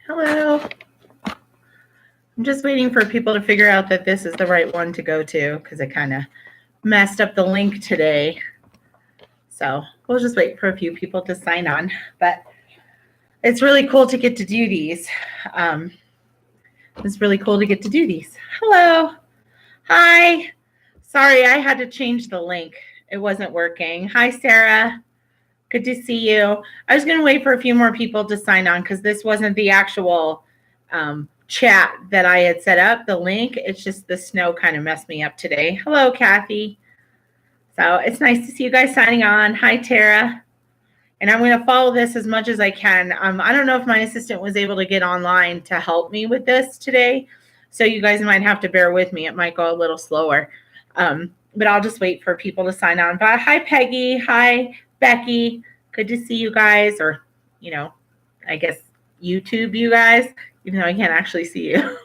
Hello. I'm just waiting for people to figure out that this is the right one to go to because I kind of messed up the link today. So we'll just wait for a few people to sign on. But it's really cool to get to do these. It's really cool to get to do these. Hello. Hi. Sorry, I had to change the link. It wasn't working. Hi, Sarah. Good to see you. I was going to wait for a few more people to sign on because this wasn't the actual chat that I had set up, the link. It's just the snow kind of messed me up today. Hello, Kathy. So it's nice to see you guys signing on. Hi, Tara. And I'm going to follow this as much as I can. I don't know if my assistant was able to get online to help me with this today. So you guys might have to bear with me. It might go a little slower. But I'll just wait for people to sign on. But hi, Peggy. Hi, Becky. Good to see you guys. Or, I guess YouTube you guys, even though I can't actually see you.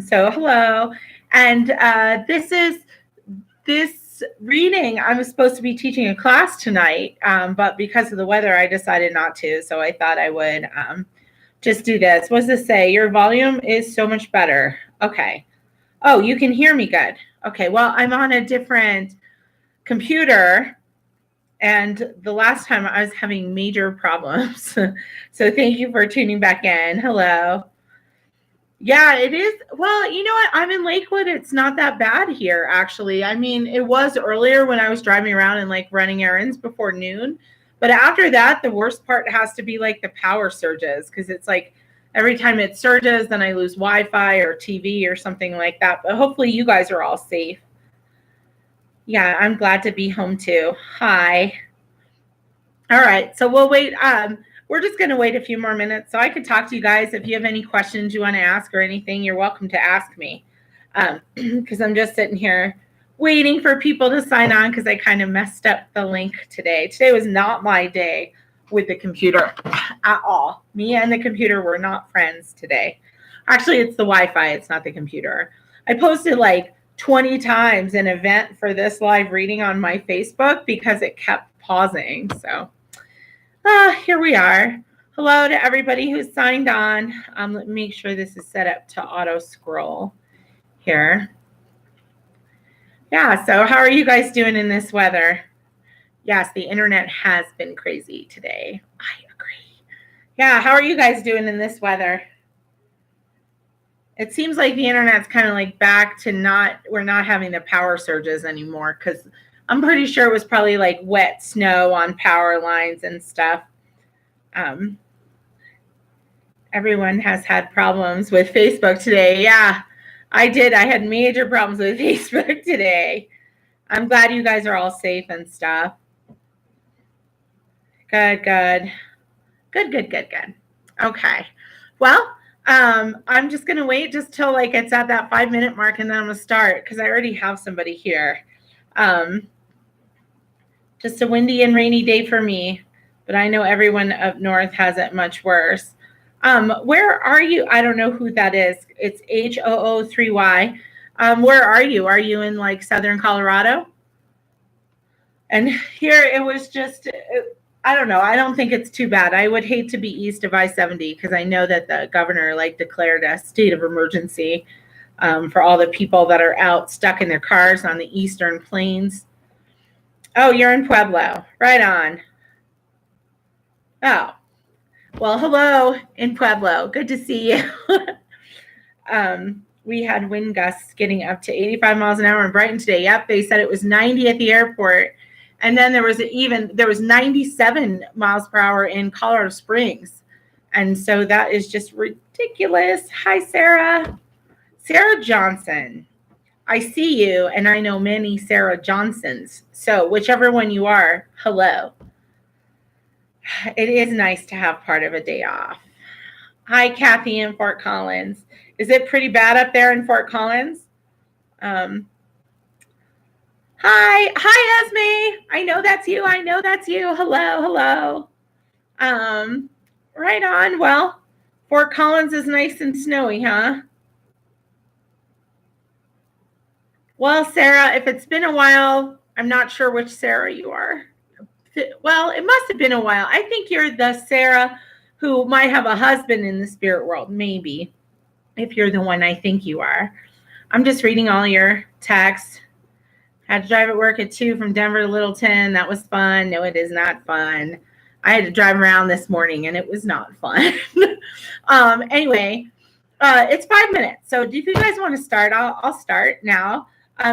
So hello. And this reading, I was supposed to be teaching a class tonight, but because of the weather, I decided not to. So I thought I would just do this. What does this say? Your volume is so much better. Okay. Oh, you can hear me good. Okay. Well, I'm on a different computer, and the last time I was having major problems. So thank you for tuning back in. Hello. Yeah, it is. Well, you know what? I'm in Lakewood. It's not that bad here, actually. I mean, it was earlier when I was driving around and like running errands before noon. But after that, the worst part has to be like the power surges because it's like every time it surges, then I lose Wi-Fi or TV or something like that. But hopefully you guys are all safe. Yeah, I'm glad to be home too. Hi. All right. So we'll wait. We're just going to wait a few more minutes so I could talk to you guys. If you have any questions you want to ask or anything, you're welcome to ask me. Because I'm just sitting here waiting for people to sign on because I kind of messed up the link today. Today was not my day with the computer at all. Me and the computer were not friends today. Actually, it's the Wi-Fi. It's not the computer. I posted like 20 times an event for this live reading on my Facebook because it kept pausing. So here we are. Hello to everybody who's signed on. Let me make sure this is set up to auto scroll here. Yeah, so how are you guys doing in this weather? Yes, the internet has been crazy today. I agree. Yeah, how are you guys doing in this weather? It seems like the internet's kind of like back to we're not having the power surges anymore because I'm pretty sure it was probably like wet snow on power lines and stuff. Everyone has had problems with Facebook today. Yeah, I did. I had major problems with Facebook today. I'm glad you guys are all safe and stuff. Good. Okay. Well, I'm just going to wait just till like it's at that 5-minute mark and then I'm going to start because I already have somebody here. Just a windy and rainy day for me, but I know everyone up north has it much worse. Where are you? I don't know who that is. It's HOO3Y. Where are you? Are you in like Southern Colorado? And here it was just, I don't know. I don't think it's too bad. I would hate to be east of I-70 because I know that the governor like declared a state of emergency for all the people that are out stuck in their cars on the eastern plains. Oh, you're in Pueblo. Right on. Oh, well, hello in Pueblo. Good to see you. We had wind gusts getting up to 85 miles an hour in Brighton today. Yep, they said it was 90 at the airport. And then there was 97 miles per hour in Colorado Springs. And so that is just ridiculous. Hi, Sarah. Sarah Johnson. I see you, and I know many Sarah Johnsons. So whichever one you are, hello. It is nice to have part of a day off. Hi, Kathy in Fort Collins. Is it pretty bad up there in Fort Collins? Hi, Esme. I know that's you. Hello. Right on. Well, Fort Collins is nice and snowy, huh? Well, Sarah, if it's been a while, I'm not sure which Sarah you are. Well, it must have been a while. I think you're the Sarah who might have a husband in the spirit world, maybe, if you're the one I think you are. I'm just reading all your texts. Had to drive at work at 2 from Denver to Littleton. That was fun. No, it is not fun. I had to drive around this morning, and it was not fun. Anyway, it's 5 minutes. So if you guys want to start, I'll start now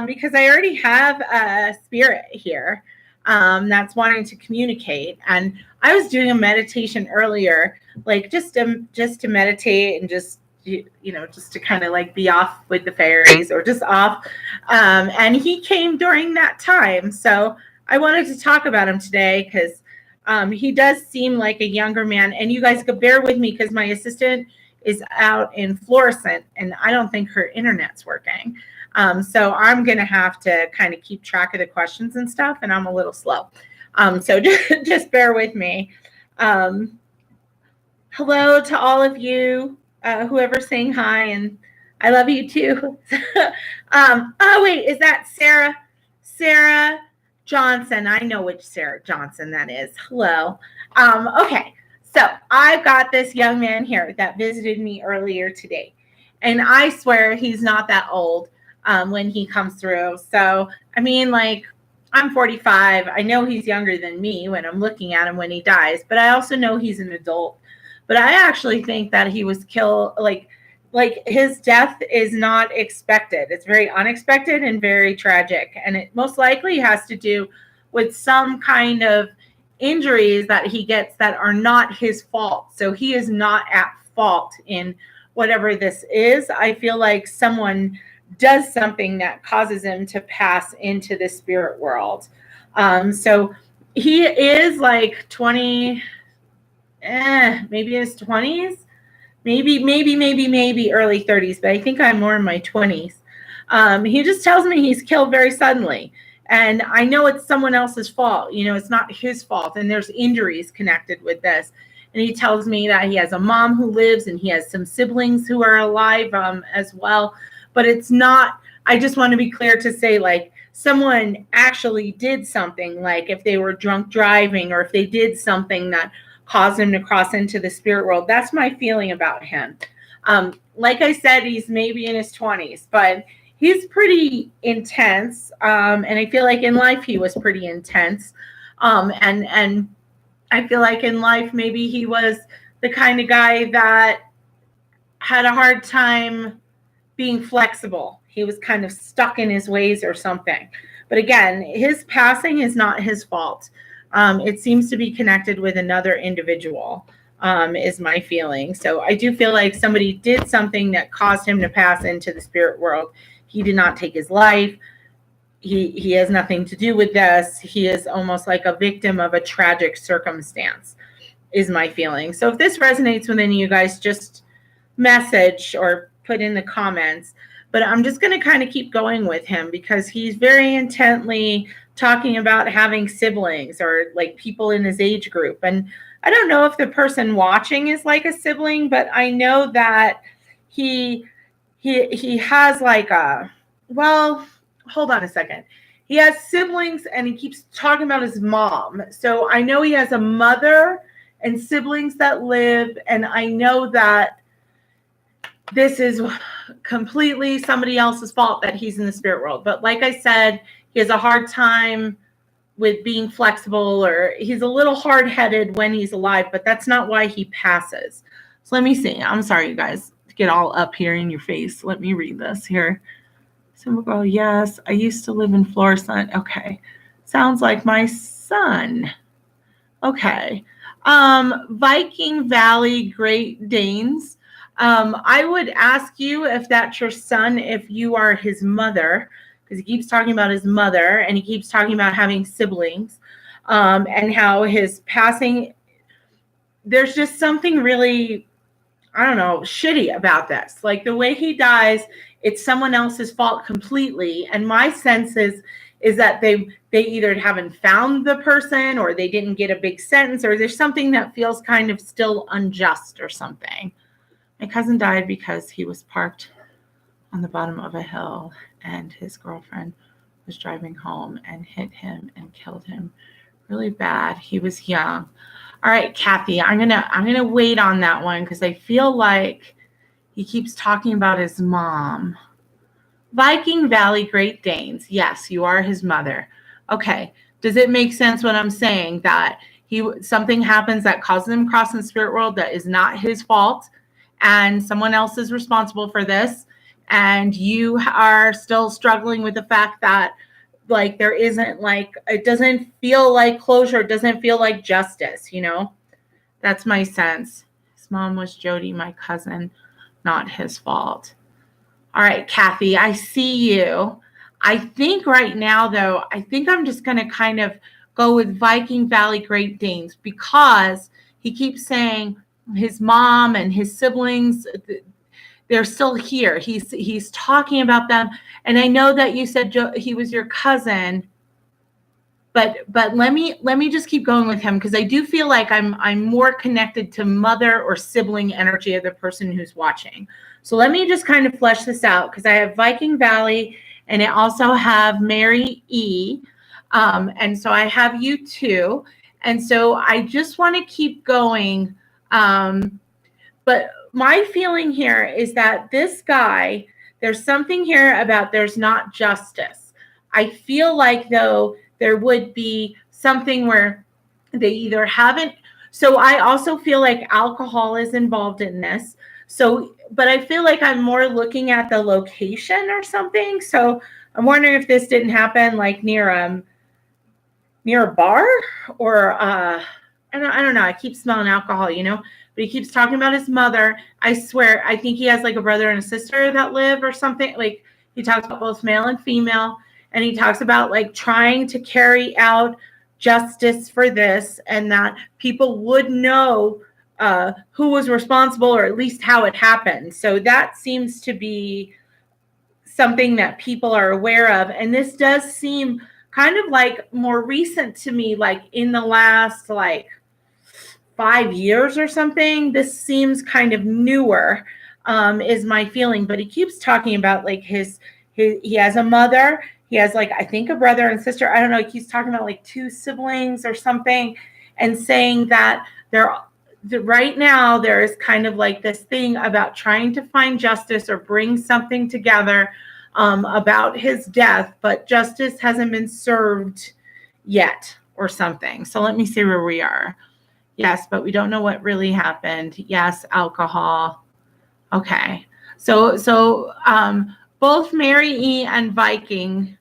because I already have a spirit here that's wanting to communicate. And I was doing a meditation earlier, like just to meditate and just just to kind of like be off with the fairies or just off. And he came during that time. So I wanted to talk about him today because he does seem like a younger man. And you guys could bear with me because my assistant is out in Florissant and I don't think her internet's working. So I'm going to have to kind of keep track of the questions and stuff. And I'm a little slow. So just bear with me. Hello to all of you. Whoever's saying hi, and I love you too. Oh wait, is that Sarah? Sarah Johnson. I know which Sarah Johnson that is. Hello. Okay, so I've got this young man here that visited me earlier today, and I swear he's not that old when he comes through. So I mean, like, I'm 45. I know he's younger than me when I'm looking at him when he dies, but I also know he's an adult. But I actually think that he was killed, like his death is not expected. It's very unexpected and very tragic. And it most likely has to do with some kind of injuries that he gets that are not his fault. So he is not at fault in whatever this is. I feel like someone does something that causes him to pass into the spirit world. So he is like 20... maybe his 20s, maybe early 30s, but I think I'm more in my 20s. He just tells me he's killed very suddenly. And I know it's someone else's fault. It's not his fault. And there's injuries connected with this. And he tells me that he has a mom who lives and he has some siblings who are alive as well. But it's not, I just want to be clear to say, like, someone actually did something, like if they were drunk driving or if they did something that caused him to cross into the spirit world. That's my feeling about him. Like I said, he's maybe in his 20s, but he's pretty intense. And I feel like in life he was pretty intense. And I feel like in life maybe he was the kind of guy that had a hard time being flexible. He was kind of stuck in his ways or something. But again, his passing is not his fault. It seems to be connected with another individual, is my feeling. So I do feel like somebody did something that caused him to pass into the spirit world. He did not take his life. He has nothing to do with this. He is almost like a victim of a tragic circumstance, is my feeling. So if this resonates with any of you guys, just message or put in the comments. But I'm just going to kind of keep going with him because he's very intently talking about having siblings or like people in his age group. And I don't know if the person watching is like a sibling, but I know that he has like hold on a second. He has siblings and he keeps talking about his mom. So I know he has a mother and siblings that live. And I know that this is completely somebody else's fault that he's in the spirit world. But like I said, he has a hard time with being flexible, or he's a little hard-headed when he's alive, but that's not why he passes. So let me see. I'm sorry, you guys, to get all up here in your face. Let me read this here. Simple girl, yes, I used to live in Florissant. Okay. Sounds like my son. Okay. Viking Valley Great Danes. I would ask you if that's your son, if you are his mother, because he keeps talking about his mother and he keeps talking about having siblings, and how his passing, there's just something really, I don't know, shitty about this. Like the way he dies, it's someone else's fault completely. And my sense is that they either haven't found the person or they didn't get a big sentence, or there's something that feels kind of still unjust or something. My cousin died because he was parked on the bottom of a hill and his girlfriend was driving home and hit him and killed him really bad. He was young. All right, Kathy, I'm gonna wait on that one because I feel like he keeps talking about his mom. Viking Valley Great Danes. Yes, you are his mother. Okay. Does it make sense what I'm saying, that something happens that causes him cross in the spirit world that is not his fault, and someone else is responsible for this, and you are still struggling with the fact that like there isn't, like, it doesn't feel like closure, it doesn't feel like justice, That's my sense. His mom was Jody, my cousin, not his fault. All right, Kathy, I see you. I think right now, though, I think I'm just going to kind of go with Viking Valley Great Danes because he keeps saying his mom and his siblings, they're still here. He's talking about them. And I know that you said he was your cousin, but let me just keep going with him because I do feel like I'm more connected to mother or sibling energy of the person who's watching. So let me just kind of flesh this out because I have Viking Valley and I also have Mary E. And so I have you too. And so I just want to keep going. But my feeling here is that this guy, there's something here about there's not justice. I feel like, though, there would be something where they either haven't. So I also feel like alcohol is involved in this. So, but I feel like I'm more looking at the location or something. So I'm wondering if this didn't happen like near a bar or I don't know. I keep smelling alcohol, but he keeps talking about his mother. I swear, I think he has like a brother and a sister that live or something. Like he talks about both male and female. And he talks about like trying to carry out justice for this and that people would know who was responsible or at least how it happened. So that seems to be something that people are aware of. And this does seem kind of like more recent to me, like in the last like 5 years or something. This seems kind of newer, is my feeling. But he keeps talking about like he has a mother. He has like, I think, a brother and sister. I don't know. He's talking about like 2 siblings or something and saying that right now there is kind of like this thing about trying to find justice or bring something together about his death, but justice hasn't been served yet or something. So let me see where we are. Yes, but we don't know what really happened. Yes, alcohol. Okay. So both Mary E. and Viking,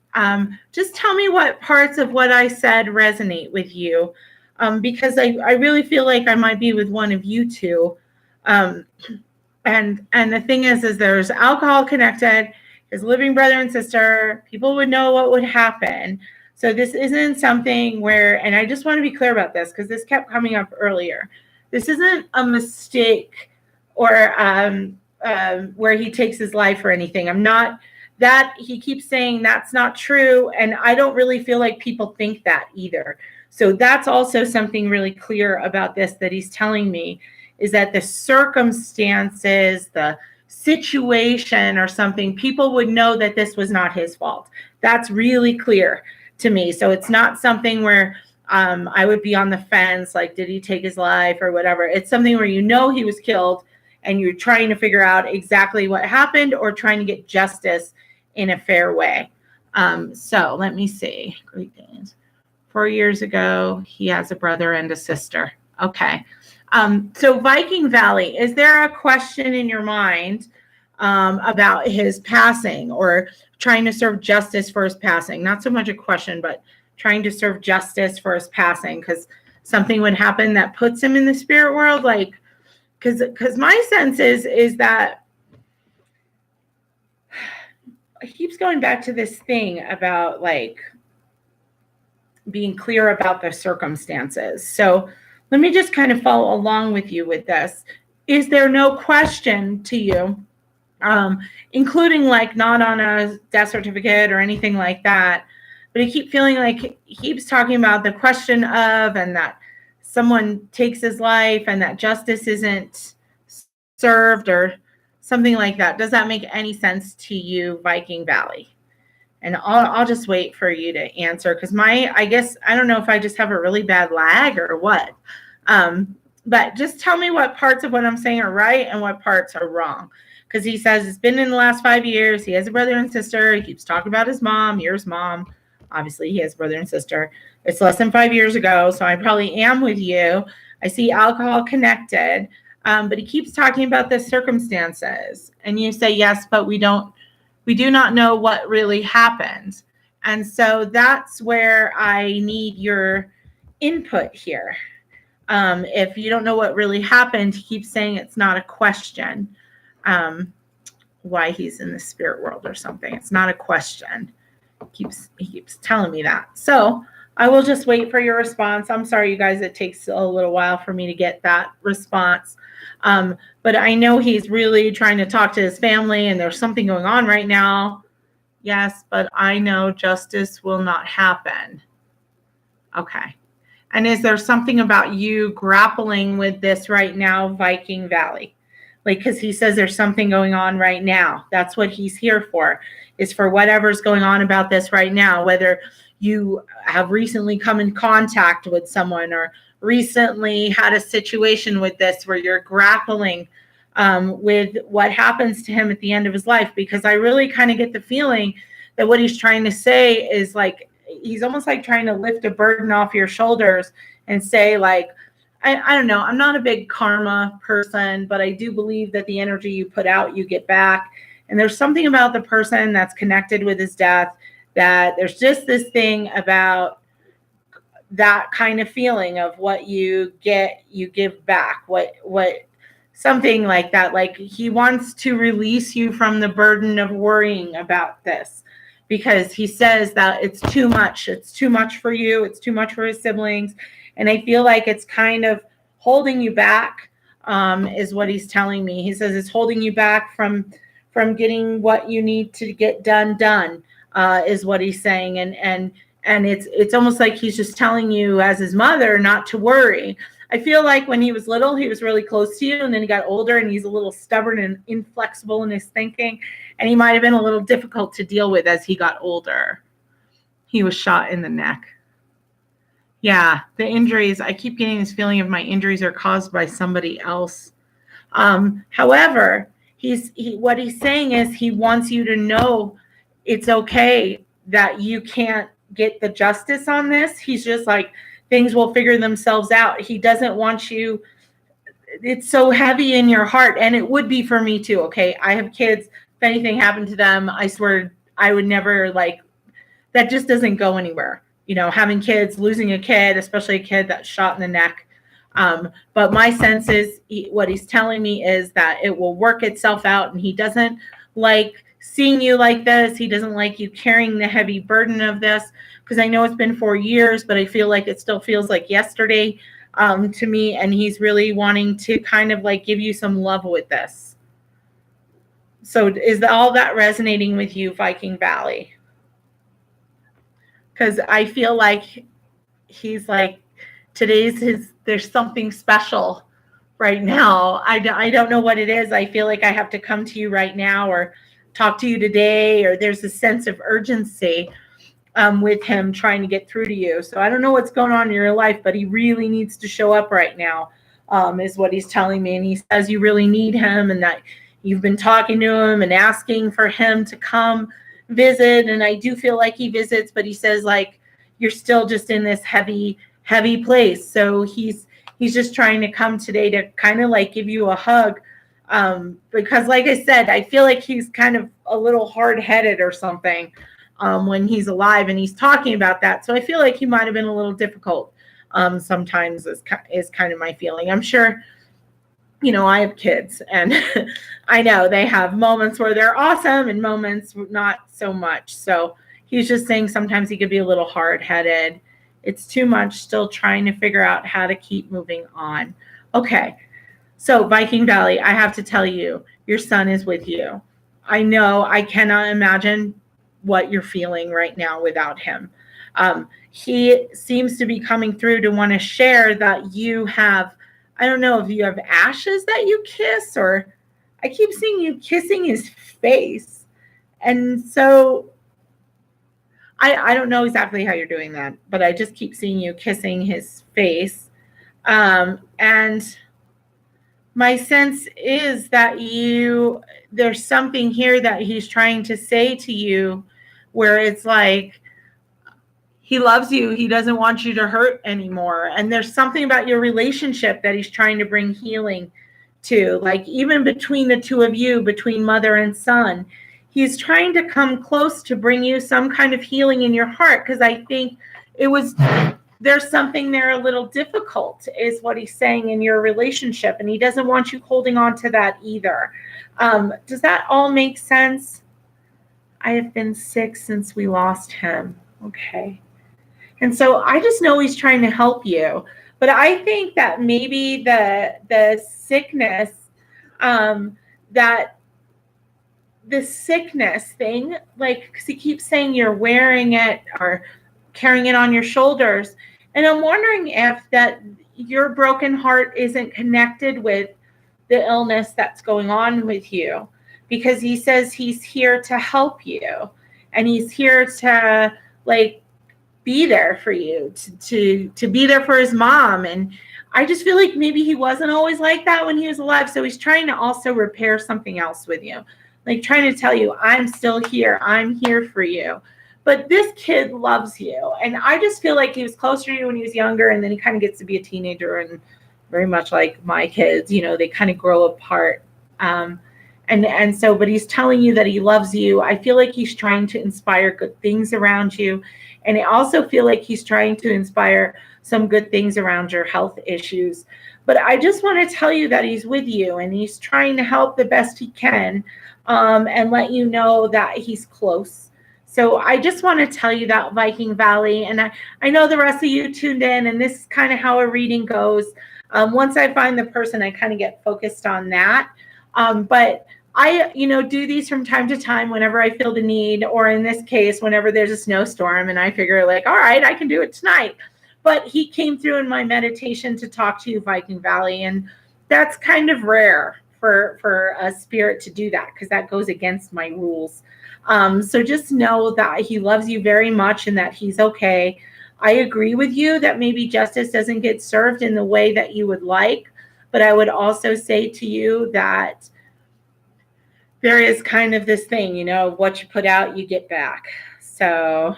just tell me what parts of what I said resonate with you, because I really feel like I might be with one of you two. And the thing is there's alcohol connected, his living brother and sister, people would know what would happen. So this isn't something where, and I just want to be clear about this because this kept coming up earlier. This isn't a mistake or where he takes his life or anything. I'm not that. He keeps saying that's not true. And I don't really feel like people think that either. So that's also something really clear about this that he's telling me, is that the circumstances, the situation or something, people would know that this was not his fault. That's really clear to me. So it's not something where I would be on the fence, like, did he take his life or whatever. It's something where he was killed and you're trying to figure out exactly what happened or trying to get justice in a fair way. So let me see. Great Danes. 4 years ago, he has a brother and a sister. Okay. So Viking Valley, is there a question in your mind about his passing or trying to serve justice for his passing? Not so much a question, but trying to serve justice for his passing, because something would happen that puts him in the spirit world. Like, because my sense is that he keeps going back to this thing about like being clear about the circumstances. So let me just kind of follow along with you with this. Is there no question to you, including like not on a death certificate or anything like that, but I keep feeling like he keeps talking about the question of, and that someone takes his life and that justice isn't served or something like that. Does that make any sense to you, Viking Valley? And I'll just wait for you to answer, because I guess, I don't know if I just have a really bad lag or what. But just tell me what parts of what I'm saying are right and what parts are wrong. Because he says it's been in the last 5 years. He has a brother and sister. He keeps talking about his mom. Here's mom. Obviously, he has a brother and sister. It's less than 5 years ago, so I probably am with you. I see alcohol connected, but he keeps talking about the circumstances. And you say, yes, but we do not know what really happened. And so that's where I need your input here. If you don't know what really happened, he keeps saying it's not a question. Why he's in the spirit world or something. It's not a question. He keeps telling me that. So I will just wait for your response. I'm sorry, you guys, it takes a little while for me to get that response. But I know he's really trying to talk to his family, and there's something going on right now. Yes, but I know justice will not happen. Okay. And is there something about you grappling with this right now, Viking Valley? Like, because he says there's something going on right now. That's what he's here for, is for whatever's going on about this right now, whether you have recently come in contact with someone or recently had a situation with this where you're grappling with what happens to him at the end of his life. Because I really kind of get the feeling that what he's trying to say is like, he's almost like trying to lift a burden off your shoulders and say, like, I don't know, I'm not a big karma person, but I do believe that the energy you put out, you get back. And there's something about the person that's connected with his death, that there's just this thing about that kind of feeling of what you get, you give back, what something like that. Like, he wants to release you from the burden of worrying about this, because he says that it's too much. It's too much for you. It's too much for his siblings. And I feel like it's kind of holding you back, is what he's telling me. He says it's holding you back from getting what you need to get done, is what he's saying. And it's almost like he's just telling you as his mother not to worry. I feel like when he was little, he was really close to you, and then he got older and he's a little stubborn and inflexible in his thinking, and he might have been a little difficult to deal with as he got older. He was shot in the neck. Yeah, the injuries, I keep getting this feeling of my injuries are caused by somebody else. However, what he's saying is he wants you to know it's okay that you can't get the justice on this. He's just like, things will figure themselves out. He doesn't want you, it's so heavy in your heart, and it would be for me too, okay? I have kids. If anything happened to them, I swear I would never, like, that just doesn't go anywhere. You know, having kids, losing a kid, especially a kid that's shot in the neck. But my sense is what he's telling me is that it will work itself out, and he doesn't like seeing you like this. He doesn't like you carrying the heavy burden of this, because I know it's been 4 years, but I feel like it still feels like yesterday to me, and he's really wanting to kind of like give you some love with this. So is all that resonating with you, Viking Valley? Because I feel like he's like, there's something special right now. I don't know what it is. I feel like I have to come to you right now or talk to you today, or there's a sense of urgency with him trying to get through to you. So I don't know what's going on in your life, but he really needs to show up right now, is what he's telling me. And he says you really need him, and that you've been talking to him and asking for him to come visit. And I do feel like he visits, but he says, like, you're still just in this heavy place. So he's just trying to come today to kind of like give you a hug, because like I said, I feel like he's kind of a little hard-headed or something when he's alive, and he's talking about that. So I feel like he might have been a little difficult sometimes, is kind of my feeling. I'm sure, you know, I have kids, and I know they have moments where they're awesome and moments not so much. So he's just saying sometimes he could be a little hard-headed. It's too much, still trying to figure out how to keep moving on. Okay. So Viking Valley, I have to tell you, your son is with you. I know, I cannot imagine what you're feeling right now without him. He seems to be coming through to want to share that you have, I don't know if you have ashes that you kiss, or I keep seeing you kissing his face. And so I don't know exactly how you're doing that, but I just keep seeing you kissing his face. And my sense is that there's something here that he's trying to say to you where it's like, he loves you. He doesn't want you to hurt anymore. And there's something about your relationship that he's trying to bring healing to, like even between the two of you, between mother and son, he's trying to come close to bring you some kind of healing in your heart. Because I think there's something there a little difficult is what he's saying in your relationship. And he doesn't want you holding on to that either. Does that all make sense? I have been sick since we lost him. Okay. And so I just know he's trying to help you. But I think that maybe the sickness, that the sickness thing, like, because he keeps saying you're wearing it or carrying it on your shoulders. And I'm wondering if that your broken heart isn't connected with the illness that's going on with you, because he says he's here to help you and he's here to like be there for you, to be there for his mom. And I just feel like maybe he wasn't always like that when he was alive. So he's trying to also repair something else with you, like trying to tell you, I'm still here. I'm here for you. But this kid loves you. And I just feel like he was closer to you when he was younger. And then he kind of gets to be a teenager, and very much like my kids, they kind of grow apart. And so, but he's telling you that he loves you. I feel like he's trying to inspire good things around you. And I also feel like he's trying to inspire some good things around your health issues. But I just want to tell you that he's with you and he's trying to help the best he can, and let you know that he's close. So I just want to tell you that, Viking Valley. And I know the rest of you tuned in, and this is kind of how a reading goes. Once I find the person, I kind of get focused on that. But I, do these from time to time whenever I feel the need, or in this case, whenever there's a snowstorm and I figure like, all right, I can do it tonight. But he came through in my meditation to talk to you, Viking Valley. And that's kind of rare for a spirit to do that, because that goes against my rules. So just know that he loves you very much and that he's okay. I agree with you that maybe justice doesn't get served in the way that you would like. But I would also say to you that there is kind of this thing, what you put out, you get back. So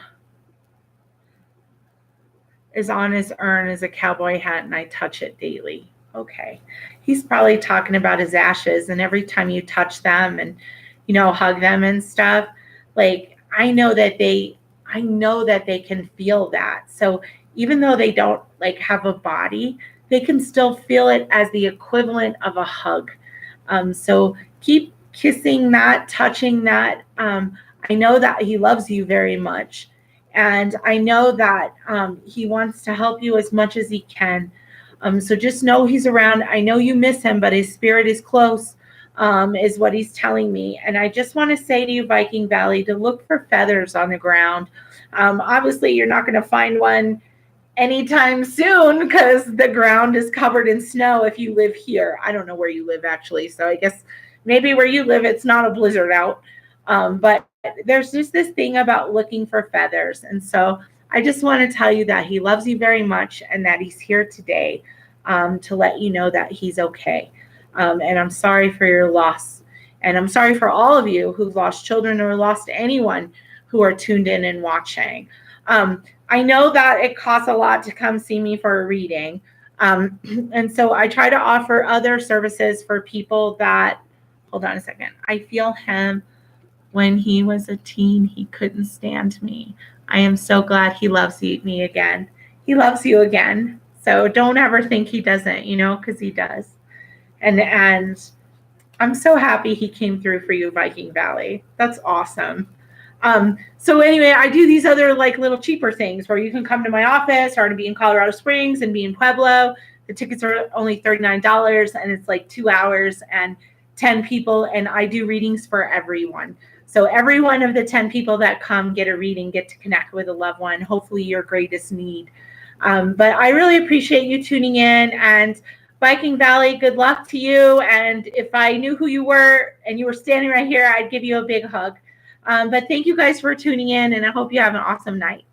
is on his urn is a cowboy hat and I touch it daily. Okay. He's probably talking about his ashes, and every time you touch them and, hug them and stuff, like, I know that they can feel that. So even though they don't like have a body, they can still feel it as the equivalent of a hug. So keep kissing that, touching that. I know that he loves you very much. And I know that he wants to help you as much as he can. So just know he's around. I know you miss him, but his spirit is close, is what he's telling me. And I just want to say to you, Viking Valley, to look for feathers on the ground. Obviously, you're not going to find one anytime soon because the ground is covered in snow if you live here. I don't know where you live, actually. So I guess maybe where you live, it's not a blizzard out. But there's just this thing about looking for feathers. And so I just want to tell you that he loves you very much and that he's here today to let you know that he's okay. And I'm sorry for your loss. And I'm sorry for all of you who've lost children or lost anyone who are tuned in and watching. I know that it costs a lot to come see me for a reading. And so I try to offer other services for people that, hold on a second. I feel him. When he was a teen, he couldn't stand me. I am so glad he loves me again. He loves you again. So don't ever think he doesn't, because he does. And I'm so happy he came through for you, Viking Valley. That's awesome. So anyway, I do these other like little cheaper things where you can come to my office or to be in Colorado Springs and be in Pueblo. The tickets are only $39 and it's like 2 hours and 10 people. And I do readings for everyone. So every one of the 10 people that come get a reading, get to connect with a loved one, hopefully your greatest need. But I really appreciate you tuning in, and Viking Valley, good luck to you. And if I knew who you were and you were standing right here, I'd give you a big hug. But thank you guys for tuning in, and I hope you have an awesome night.